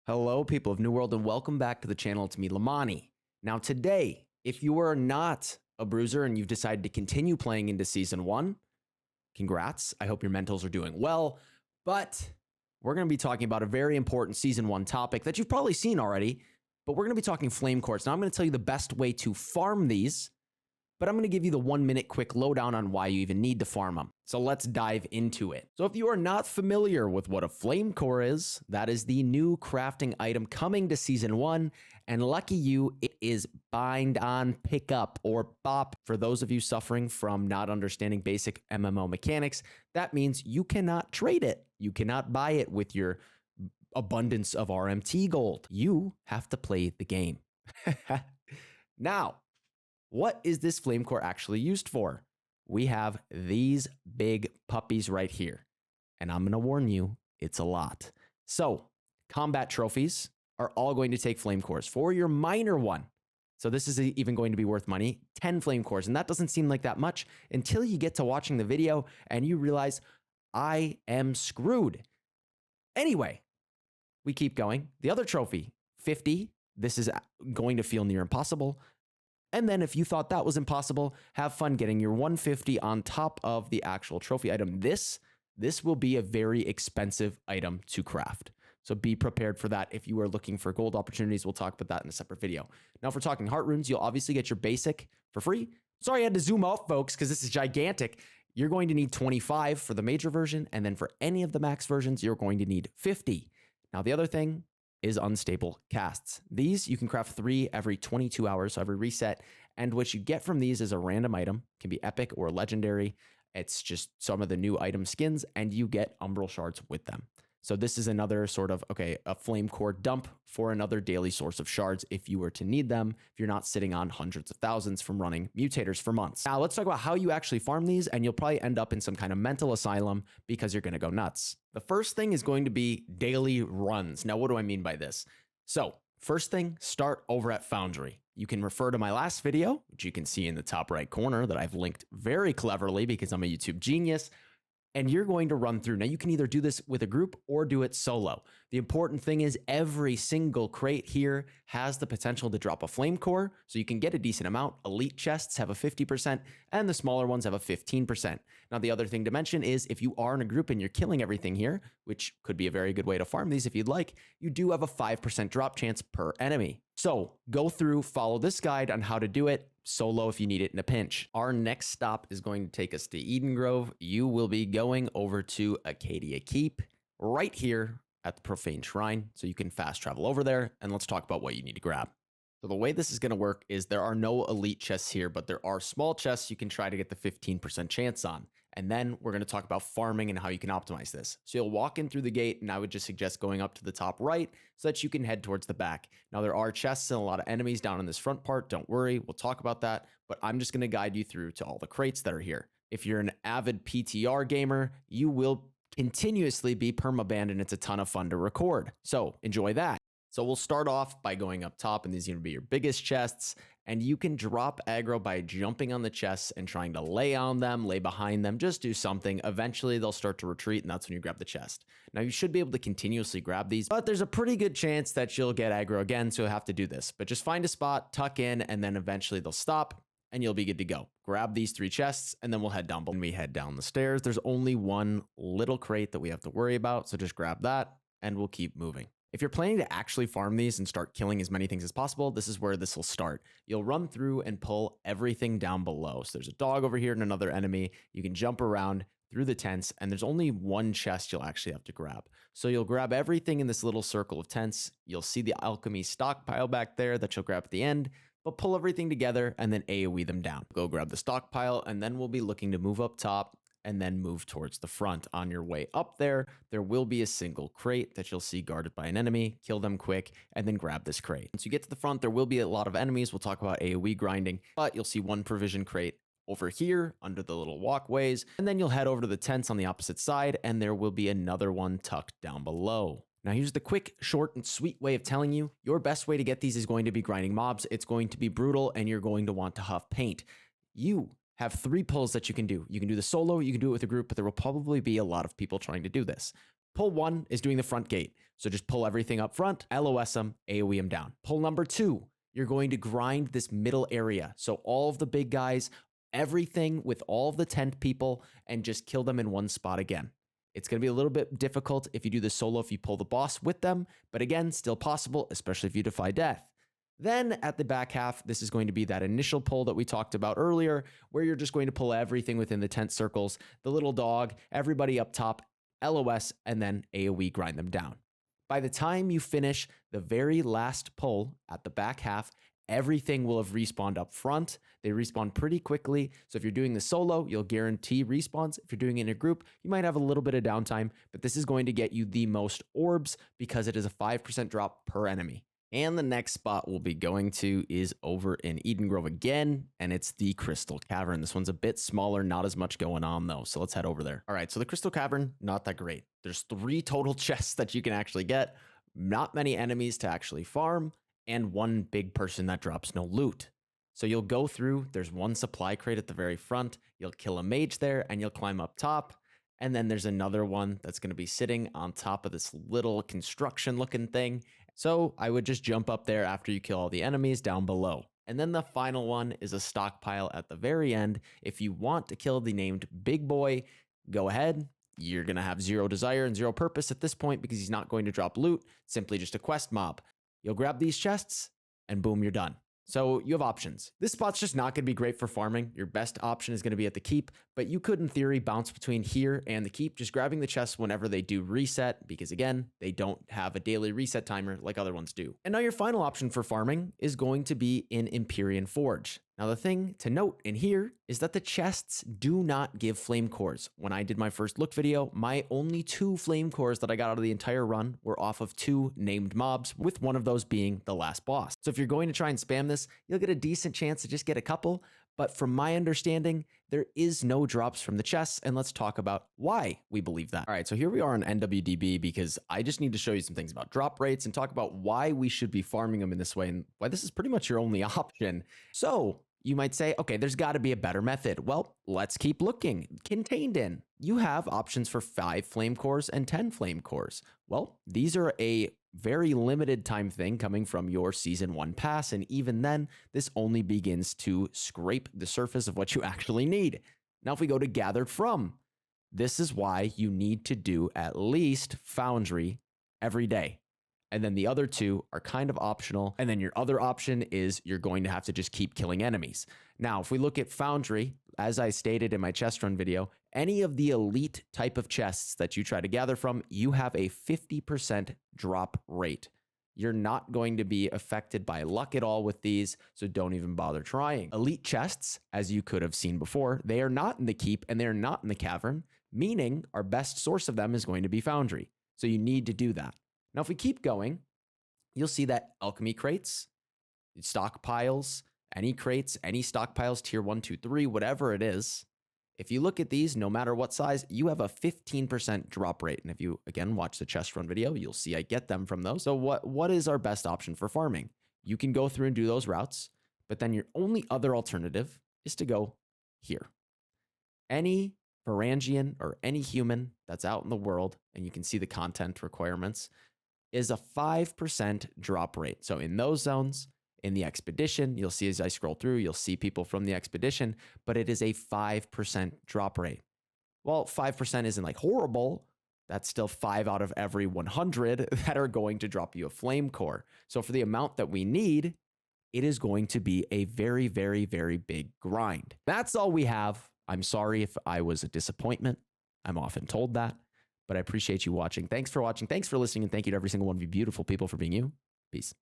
Hello, people of New World, and welcome back to the channel. It's me, Lamani. Now, today, if you are not a bruiser and you've decided to continue playing into Season 1, congrats. I hope your mentals are doing well. But we're going to be talking about a very important Season 1 topic that you've probably seen already, but we're going to be talking flame cores. Now, I'm going to tell you the best way to farm these, but I'm going to give you the 1-minute quick lowdown on why you even need to farm them. So let's dive into it. So if you are not familiar with what a flame core is, that is the new crafting item coming to Season 1. And lucky you, it is bind on pickup or BOP. For those of you suffering from not understanding basic MMO mechanics, that means you cannot trade it. You cannot buy it with your abundance of RMT gold. You have to play the game. Now, what is this flame core actually used for? We have these big puppies right here. And I'm going to warn you, it's a lot. So, combat trophies are all going to take flame cores. For your minor one, so this is even going to be worth money, 10 flame cores. And that doesn't seem like that much until you get to watching the video and you realize I am screwed. Anyway, we keep going. The other trophy, 50. This is going to feel near impossible. And then if you thought that was impossible, have fun getting your 150 on top of the actual trophy item. This will be a very expensive item to craft. So be prepared for that. If you are looking for gold opportunities, we'll talk about that in a separate video. Now, if we're talking heart runes, you'll obviously get your basic for free. Sorry, I had to zoom out, folks, because this is gigantic. You're going to need 25 for the major version. And then for any of the max versions, you're going to need 50. Now, the other thing is unstable casts. These you can craft 3 every 22 hours, so every reset. And what you get from these is a random item, can be epic or legendary. It's just some of the new item skins, and you get umbral shards with them. So this is another sort of, a flame core dump for another daily source of shards if you were to need them, if you're not sitting on hundreds of thousands from running mutators for months. Now let's talk about how you actually farm these, and you'll probably end up in some kind of mental asylum because you're gonna go nuts. The first thing is going to be daily runs. Now, what do I mean by this? So first thing, start over at Foundry. You can refer to my last video, which you can see in the top right corner that I've linked very cleverly because I'm a YouTube genius. And you're going to run through. Now, you can either do this with a group or do it solo. The important thing is every single crate here has the potential to drop a flame core, so you can get a decent amount. Elite chests have a 50%, and the smaller ones have a 15%. Now, the other thing to mention is if you are in a group and you're killing everything here, which could be a very good way to farm these if you'd like, you do have a 5% drop chance per enemy. So go through, follow this guide on how to do it solo if you need it in a pinch. Our next stop is going to take us to Eden Grove. You will be going over to Acadia Keep right here at the Profane Shrine, so you can fast travel over there, and let's talk about what you need to grab. So the way this is going to work is there are no elite chests here, but there are small chests you can try to get the 15% chance on. And then we're going to talk about farming and how you can optimize this. So you'll walk in through the gate, and I would just suggest going up to the top right so that you can head towards the back. Now, there are chests and a lot of enemies down in this front part. Don't worry, we'll talk about that. But I'm just going to guide you through to all the crates that are here. If you're an avid PTR gamer, you will continuously be permabanned, and it's a ton of fun to record. So enjoy that. So we'll start off by going up top, and these are going to be your biggest chests, and you can drop aggro by jumping on the chests and trying to lay on them, lay behind them, just do something. Eventually they'll start to retreat, and that's when you grab the chest. Now you should be able to continuously grab these, but there's a pretty good chance that you'll get aggro again, so you'll have to do this. But just find a spot, tuck in, and then eventually they'll stop, and you'll be good to go. Grab these 3 chests, and then we'll head down. When we head down the stairs, there's only one little crate that we have to worry about, so just grab that, and we'll keep moving. If you're planning to actually farm these and start killing as many things as possible, this is where this will start. You'll run through and pull everything down below. So there's a dog over here and another enemy. You can jump around through the tents, and there's only one chest you'll actually have to grab. So you'll grab everything in this little circle of tents. You'll see the alchemy stockpile back there that you'll grab at the end, but pull everything together and then AoE them down. Go grab the stockpile, and then we'll be looking to move up top and then move towards the front. On your way up there, there will be a single crate that you'll see guarded by an enemy. Kill them quick, and then grab this crate. Once you get to the front, there will be a lot of enemies. We'll talk about AoE grinding, but you'll see one provision crate over here under the little walkways, and then you'll head over to the tents on the opposite side, and there will be another one tucked down below. Now here's the quick, short, and sweet way of telling you, your best way to get these is going to be grinding mobs. It's going to be brutal, and you're going to want to huff paint. You have 3 pulls that you can do. You can do the solo, you can do it with a group, but there will probably be a lot of people trying to do this. Pull 1 is doing the front gate. So just pull everything up front, LOS them, AoE them down. Pull number 2, you're going to grind this middle area. So all of the big guys, everything with all of the tent people, and just kill them in one spot again. It's going to be a little bit difficult if you do this solo, if you pull the boss with them, but again, still possible, especially if you defy death. Then at the back half, this is going to be that initial pull that we talked about earlier, where you're just going to pull everything within the tent circles, the little dog, everybody up top, LOS, and then AoE grind them down. By the time you finish the very last pull at the back half, everything will have respawned up front. They respawn pretty quickly. So if you're doing the solo, you'll guarantee respawns. If you're doing it in a group, you might have a little bit of downtime, but this is going to get you the most orbs because it is a 5% drop per enemy. And the next spot we'll be going to is over in Eden Grove again, and it's the Crystal Cavern. This one's a bit smaller, not as much going on though, so let's head over there. All right, so the Crystal Cavern, not that great. There's 3 total chests that you can actually get, not many enemies to actually farm, and 1 big person that drops no loot. So you'll go through, there's 1 supply crate at the very front, you'll kill a mage there, and you'll climb up top, and then there's another one that's going to be sitting on top of this little construction looking thing. So I would just jump up there after you kill all the enemies down below. And then the final one is a stockpile at the very end. If you want to kill the named big boy, go ahead. You're going to have 0 desire and 0 purpose at this point because he's not going to drop loot, simply just a quest mob. You'll grab these chests and boom, you're done. So you have options. This spot's just not going to be great for farming. Your best option is going to be at the keep, but you could in theory bounce between here and the keep, just grabbing the chests whenever they do reset, because again, they don't have a daily reset timer like other ones do. And now your final option for farming is going to be in Empyrean Forge. Now the thing to note in here is that the chests do not give flame cores. When I did my first look video, my only 2 flame cores that I got out of the entire run were off of 2 named mobs, with one of those being the last boss. So if you're going to try and spam this, you'll get a decent chance to just get a couple, but from my understanding, there is no drops from the chests, and let's talk about why we believe that. All right, so here we are on NWDB because I just need to show you some things about drop rates and talk about why we should be farming them in this way and why this is pretty much your only option. So you might say, okay, there's got to be a better method. Well, let's keep looking. Contained in, you have options for 5 flame cores and 10 flame cores. Well, these are a very limited time thing coming from your season 1 pass, and even then, this only begins to scrape the surface of what you actually need. Now, if we go to gathered from, this is why you need to do at least Foundry every day. And then the other 2 are kind of optional. And then your other option is you're going to have to just keep killing enemies. Now, if we look at Foundry, as I stated in my chest run video, any of the elite type of chests that you try to gather from, you have a 50% drop rate. You're not going to be affected by luck at all with these, so don't even bother trying. Elite chests, as you could have seen before, they are not in the keep and they're not in the cavern, meaning our best source of them is going to be Foundry. So you need to do that. Now, if we keep going, you'll see that alchemy crates, stockpiles, any crates, any stockpiles, tier 1, 2, 3, whatever it is. If you look at these, no matter what size, you have a 15% drop rate. And if you, again, watch the chest run video, you'll see I get them from those. So what is our best option for farming? You can go through and do those routes, but then your only other alternative is to go here. Any Varangian or any human that's out in the world, and you can see the content requirements, is a 5% drop rate. So in those zones, in the expedition, you'll see as I scroll through, you'll see people from the expedition, but it is a 5% drop rate. Well, 5% isn't like horrible. That's still 5 out of every 100 that are going to drop you a flame core. So for the amount that we need, it is going to be a very, very, very big grind. That's all we have. I'm sorry if I was a disappointment. I'm often told that, but I appreciate you watching. Thanks for watching. Thanks for listening. And thank you to every single one of you beautiful people for being you. Peace.